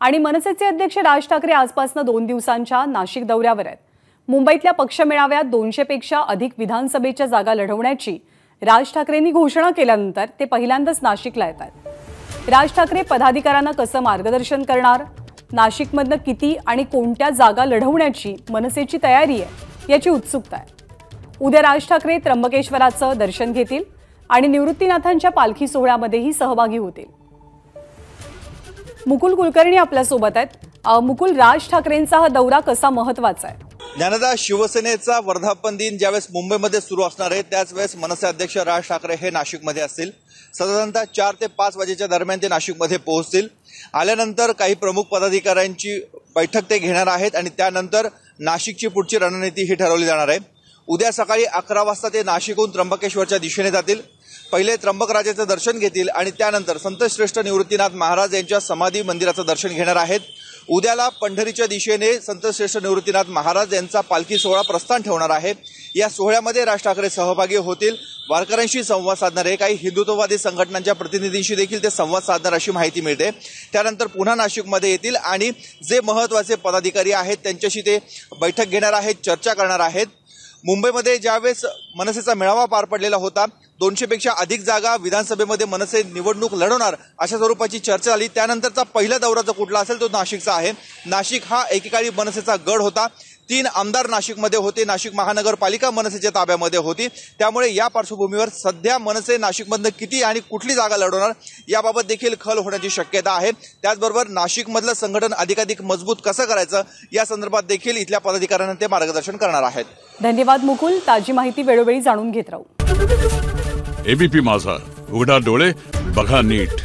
आणि मनसेचे अध्यक्ष राज ठाकरे आजपासून 2 दिवसांच्या नाशिक दौऱ्यावर आहेत। मुंबईतल्या पक्ष मेळाव्यात 200 पेक्षा अधिक विधानसभेच्या जागा लढवण्याची राज ठाकरेंनी घोषणा केल्यानंतर ते पहिल्यांदाच नाशिकला येतात। राज ठाकरे पदाधिकाऱ्यांना कसं मार्गदर्शन करणार, नाशिकमधनं किती आणि कोणत्या जागा लढवण्याची मनसेची तयारी आहे याची उत्सुकता आहे। उद्या राज ठाकरे त्र्यंबकेश्वराचं दर्शन घेतील आणि निवृत्तीनाथांच्या पालखी सोहळ्यामध्येही सहभागी होतील। मुकुल कुलकर्णी आपल्या सोबत आहेत। मुकुल, राज ठाकरेंचा हा दौरा कसा महत्त्वाचा आहे? ज्ञानदा, शिवसेनेचा वर्धापन दिन ज्यावेळेस मुंबईमध्ये सुरू असणार आहे त्याच वेळेस मनसे अध्यक्ष राज ठाकरे हे नाशिकमध्ये असतील। साधारणतः 4 ते 5 वाजेच्या दरम्यान ते नाशिकमध्ये पोहोचतील। आल्यानंतर काही प्रमुख पदाधिकाऱ्यांची बैठक ते घेणार आहेत आणि त्यानंतर नाशिकची पुढची रणनीती ही ठरवली जाणार आहे। उद्या सकाळी 11 वाजता ते नाशिकहून त्र्यंबकेश्वरच्या दिशेने जातील। पहिले त्र्यंबकराजेचं दर्शन घेतील आणि त्यानंतर संतश्रेष्ठ निवृत्तीनाथ महाराज यांच्या समाधी मंदिराचं दर्शन घेणार आहेत। उद्याला पंढरीच्या दिशेने संतश्रेष्ठ निवृत्तीनाथ महाराज यांचा पालखी सोहळा प्रस्थान ठेवणार आहे। या सोहळ्यामध्ये राज ठाकरे सहभागी होतील, वारकऱ्यांशी संवाद साधणार आहे, काही हिंदुत्ववादी संघटनांच्या प्रतिनिधींशी देखील ते संवाद साधणार अशी माहिती मिळते। त्यानंतर पुन्हा नाशिकमध्ये येतील आणि जे महत्त्वाचे पदाधिकारी आहेत त्यांच्याशी ते बैठक घेणार आहेत, चर्चा करणार आहेत। मुंबईमध्ये ज्यावेळेस मनसेचा मेळावा पार पडलेला होता, 200 पेक्षा अधिक जागा विधानसभेमध्ये मनसे निवडणूक लढवणार अशा स्वरूपाची चर्चा झाली। त्यानंतरचा पहिला दौरा जो कुठला असेल तो नाशिकचा आहे। नाशिक हा एकेकाळी मनसेचा गड होता, 3 आमदार नाशिकमध्ये होते, नाशिक महानगरपालिका मनसेच्या ताब्यामध्ये होती। त्यामुळे या पार्श्वभूमीवर सध्या मनसे नाशिकमधनं किती आणि कुठली जागा लढवणार याबाबत देखील खल होण्याची शक्यता आहे। त्याचबरोबर नाशिकमधलं संघटन अधिकाधिक मजबूत कसं करायचं या संदर्भात देखील इथल्या पदाधिकाऱ्यांना ते मार्गदर्शन करणार आहेत। धन्यवाद मुकुल, ताजी माहिती वेळोवेळी जाणून घेत राहू। एबीपी माझा, उघडा डोळे बघा नीट।